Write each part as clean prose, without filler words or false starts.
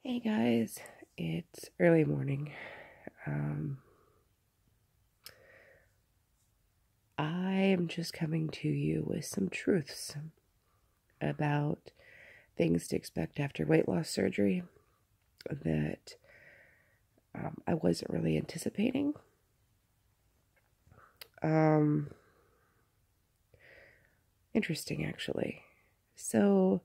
Hey guys, it's early morning. I am just coming to you with some truths about things to expect after weight loss surgery that I wasn't really anticipating. Interesting, actually. So,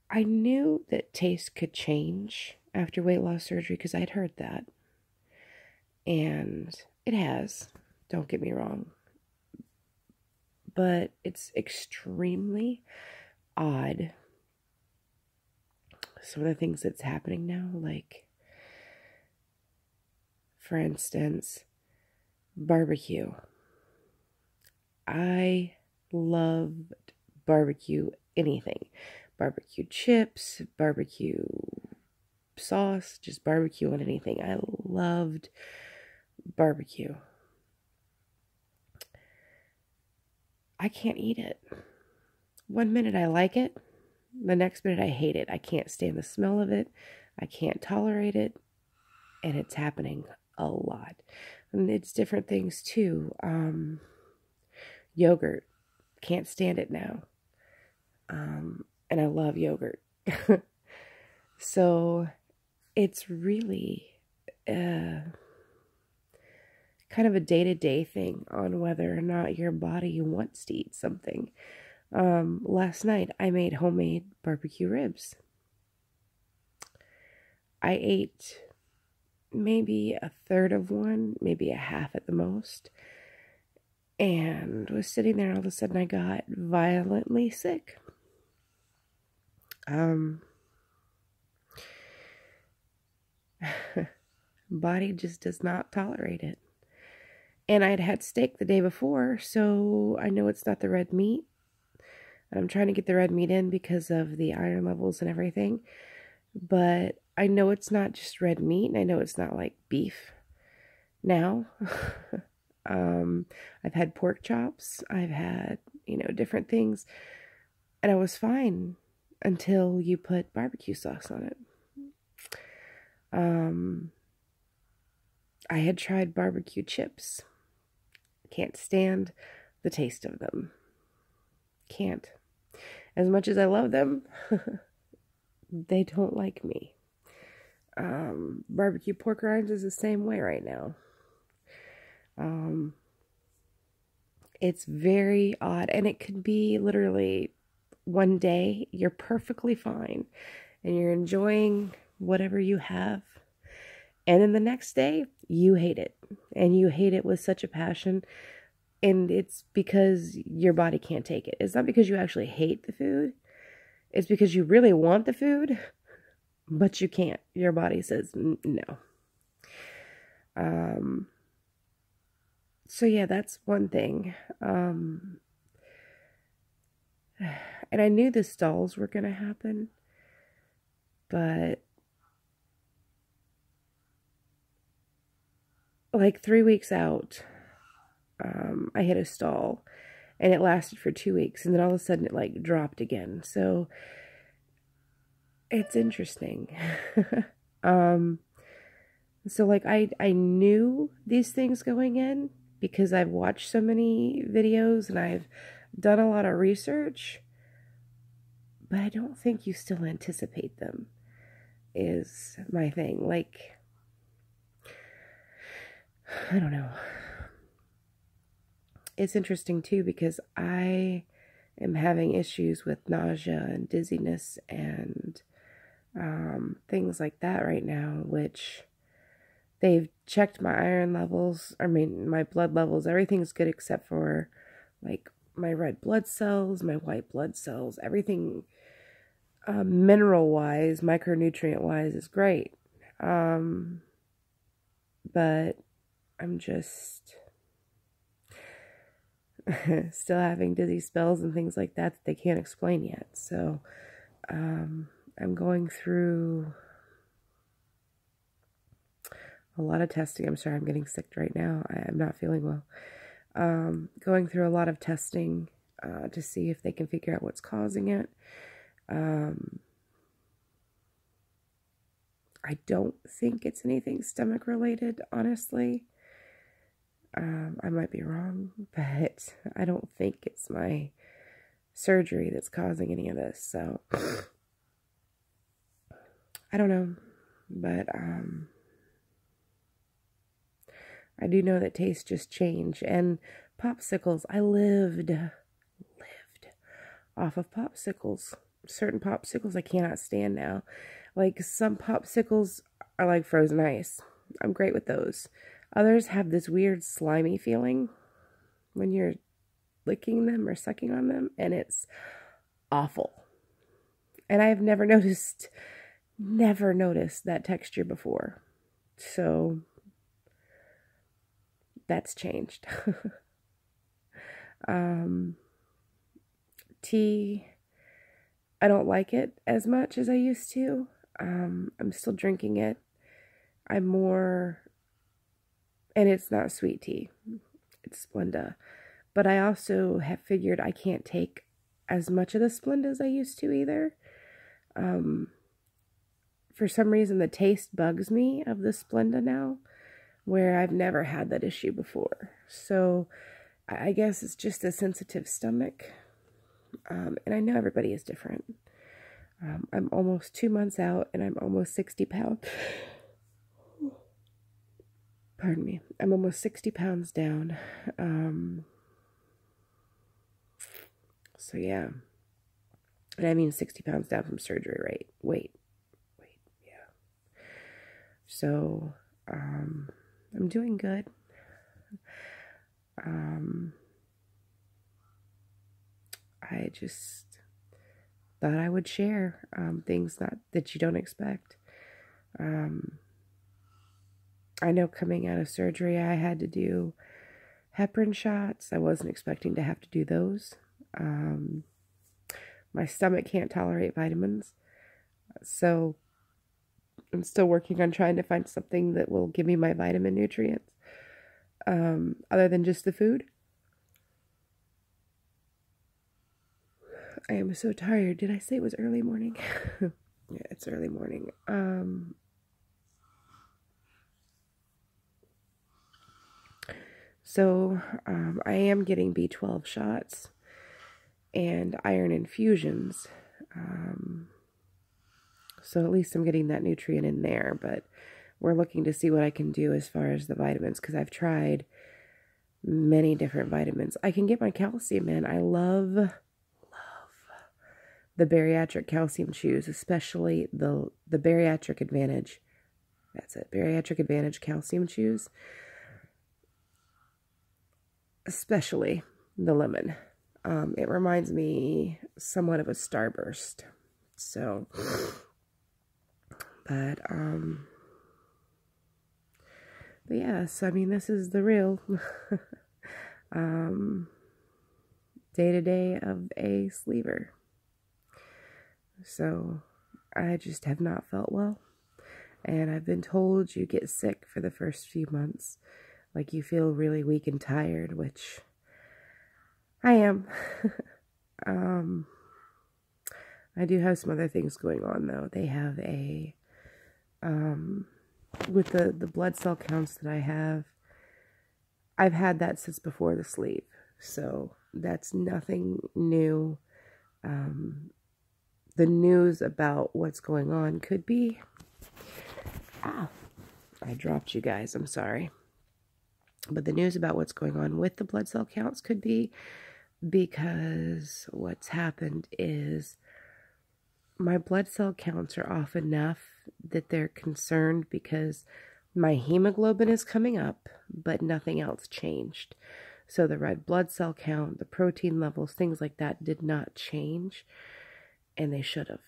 I knew that taste could change after weight loss surgery because I'd heard that. And it has, don't get me wrong. But it's extremely odd. Some of the things that's happening now, like, for instance, barbecue. I loved barbecue anything. Barbecue chips, barbecue sauce, just barbecue on anything. I loved barbecue. I can't eat it. One minute I like it, the next minute I hate it. I can't stand the smell of it. I can't tolerate it. And it's happening a lot. And it's different things too. Yogurt. Can't stand it now. And I love yogurt. So it's really kind of a day-to-day thing on whether or not your body wants to eat something. Last night I made homemade barbecue ribs. I ate maybe a third of one, maybe a half at the most, and was sitting there, and all of a sudden I got violently sick. Body just does not tolerate it. And I'd had steak the day before, so I know it's not the red meat. And I'm trying to get the red meat in because of the iron levels and everything. But I know it's not just red meat, and I know it's not like beef now. I've had pork chops. I've had, different things. And I was fine until you put barbecue sauce on it. I had tried barbecue chips. Can't stand the taste of them. Can't. As much as I love them, they don't like me. Barbecue pork rinds is the same way right now. It's very odd, and it could be literally one day you're perfectly fine and you're enjoying whatever you have, and then the next day you hate it, and you hate it with such a passion, and it's because your body can't take it. It's not because you actually hate the food. It's because you really want the food, but you can't. Your body says no. So yeah, that's one thing. And I knew the stalls were going to happen, but like 3 weeks out, I hit a stall, and it lasted for 2 weeks, and then all of a sudden it like dropped again. So it's interesting. So like I knew these things going in because I've watched so many videos and I've done a lot of research, but I don't think you still anticipate them is my thing. Like, I don't know. It's interesting too because I am having issues with nausea and dizziness and things like that right now, which they've checked my iron levels, my blood levels. Everything's good except for like my red blood cells, my white blood cells, everything mineral wise, micronutrient wise is great. But I'm just still having dizzy spells and things like that they can't explain yet. So I'm going through a lot of testing. I'm sorry, I'm getting sick right now. I'm not feeling well. Going through a lot of testing to see if they can figure out what's causing it. I don't think it's anything stomach related, honestly. I might be wrong, but I don't think it's my surgery that's causing any of this. So I don't know, but I do know that tastes just change. And popsicles, I lived off of popsicles. Certain popsicles I cannot stand now. Like, some popsicles are like frozen ice. I'm great with those. Others have this weird slimy feeling when you're licking them or sucking on them, and it's awful. And I have never noticed that texture before. So that's changed. Tea, I don't like it as much as I used to. I'm still drinking it. I'm more, and it's not sweet tea. It's Splenda. But I also have figured I can't take as much of the Splenda as I used to either. For some reason, the taste bugs me of the Splenda now, where I've never had that issue before. So I guess it's just a sensitive stomach. And I know everybody is different. I'm almost 2 months out, and I'm almost 60 pounds. Pardon me. I'm almost 60 pounds down. So yeah. And I mean 60 pounds down from surgery, right? Wait, yeah. So, I'm doing good. I just thought I would share things that you don't expect. I know coming out of surgery, I had to do heparin shots. I wasn't expecting to have to do those. My stomach can't tolerate vitamins, so I'm still working on trying to find something that will give me my vitamin nutrients, other than just the food. I am so tired. Did I say it was early morning? Yeah, it's early morning. So I am getting B12 shots and iron infusions. So at least I'm getting that nutrient in there, but we're looking to see what I can do as far as the vitamins, because I've tried many different vitamins. I can get my calcium in. I love the bariatric calcium chews, especially the Bariatric Advantage. That's it, Bariatric Advantage calcium chews. Especially the lemon. It reminds me somewhat of a Starburst. So, but yeah, so I mean, this is the real day-to-day of a sleever. So, I just have not felt well. And I've been told you get sick for the first few months. Like, you feel really weak and tired, which I am. I do have some other things going on, though. They have a, with the blood cell counts that I have, I've had that since before the sleep. So that's nothing new. The news about what's going on could be, I dropped you guys, I'm sorry. But the news about what's going on with the blood cell counts could be because what's happened is my blood cell counts are off enough that they're concerned because my hemoglobin is coming up, but nothing else changed. So the red blood cell count, the protein levels, things like that did not change, and they should have.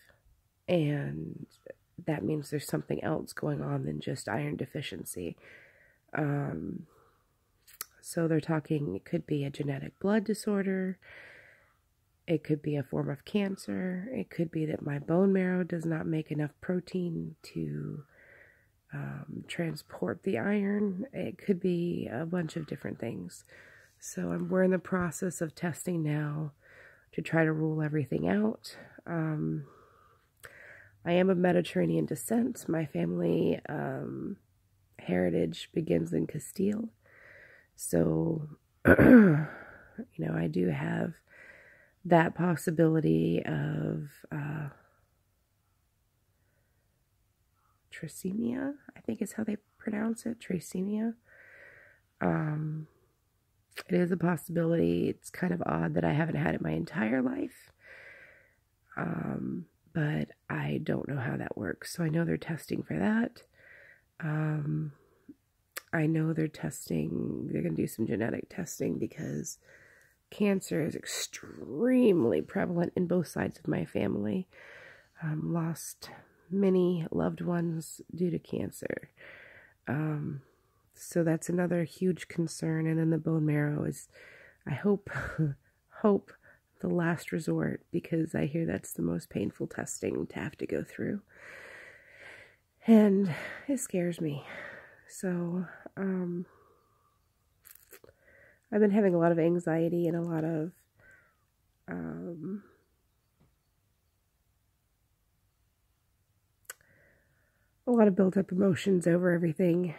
And that means there's something else going on than just iron deficiency. So they're talking, it could be a genetic blood disorder. It could be a form of cancer. It could be that my bone marrow does not make enough protein to transport the iron. It could be a bunch of different things. So we're in the process of testing now to try to rule everything out. I am of Mediterranean descent. My family heritage begins in Castile. So, I do have that possibility of Trisomia, I think is how they pronounce it, Trisomia. It is a possibility. It's kind of odd that I haven't had it my entire life. But I don't know how that works. So I know they're testing for that. I know they're going to do some genetic testing because cancer is extremely prevalent in both sides of my family. Lost many loved ones due to cancer. So that's another huge concern. And then the bone marrow is, I hope the last resort, because I hear that's the most painful testing to have to go through. And it scares me. So, I've been having a lot of anxiety and a lot of built up emotions over everything.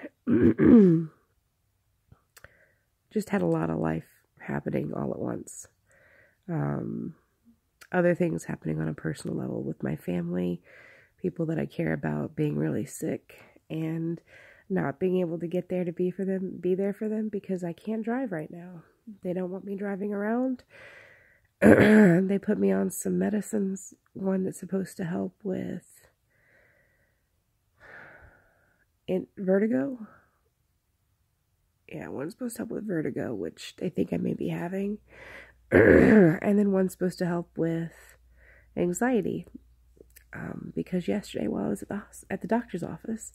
Just had a lot of life happening all at once. Other things happening on a personal level with my family, people that I care about being really sick, and not being able to get there to be there for them because I can't drive right now. They don't want me driving around. They put me on some medicines, one that's supposed to help with vertigo. Yeah, one's supposed to help with vertigo, which they think I may be having. And then one's supposed to help with anxiety. Because yesterday while I was at the doctor's office,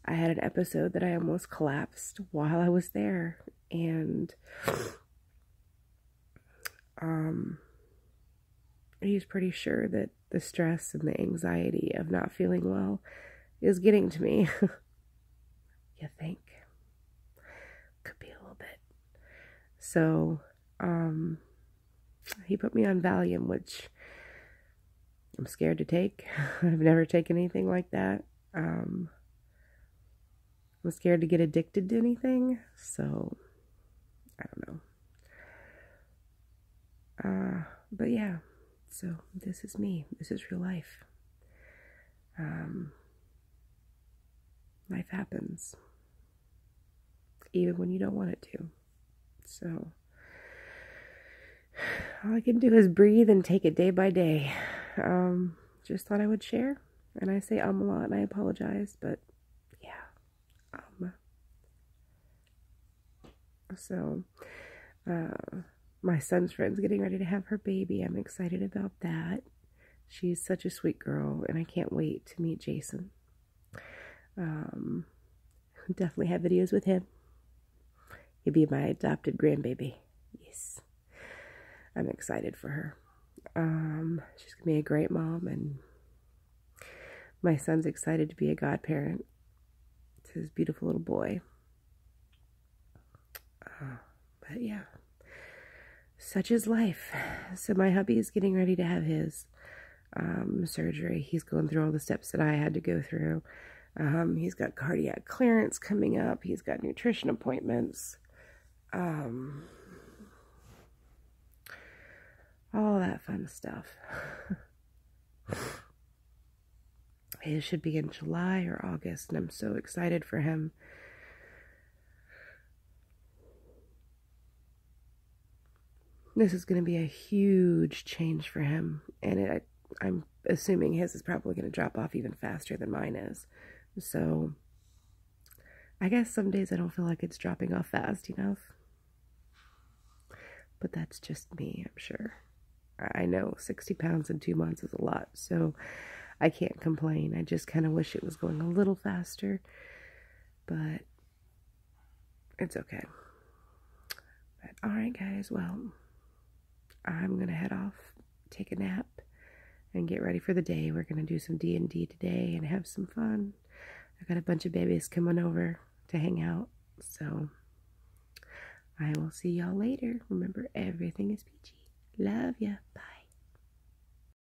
I had an episode that I almost collapsed while I was there. And he's pretty sure that the stress and the anxiety of not feeling well is getting to me. You think? Could be a little bit. So, he put me on Valium, which I'm scared to take. I've never taken anything like that. I'm scared to get addicted to anything, so I don't know. But yeah, so this is me. This is real life. Life happens, even when you don't want it to. So all I can do is breathe and take it day by day. Just thought I would share, and I say a lot, and I apologize, but yeah. So my son's friend's getting ready to have her baby. I'm excited about that. She's such a sweet girl, and I can't wait to meet Jason. Definitely have videos with him. He'll be my adopted grandbaby. Yes. I'm excited for her. She's gonna be a great mom, and my son's excited to be a godparent to his beautiful little boy. But yeah, such is life. So my hubby is getting ready to have his surgery. He's going through all the steps that I had to go through. He's got cardiac clearance coming up. He's got nutrition appointments. All that fun stuff. It should be in July or August, and I'm so excited for him. This is going to be a huge change for him, and I'm assuming his is probably going to drop off even faster than mine is. So, I guess some days I don't feel like it's dropping off fast enough. But that's just me, I'm sure. I know 60 pounds in 2 months is a lot, so I can't complain. I just kind of wish it was going a little faster, but it's okay. But, alright guys, well, I'm going to head off, take a nap, and get ready for the day. We're going to do some D&D today and have some fun. I got a bunch of babies coming over to hang out, so I will see y'all later. Remember, everything is peachy. Love ya. Bye.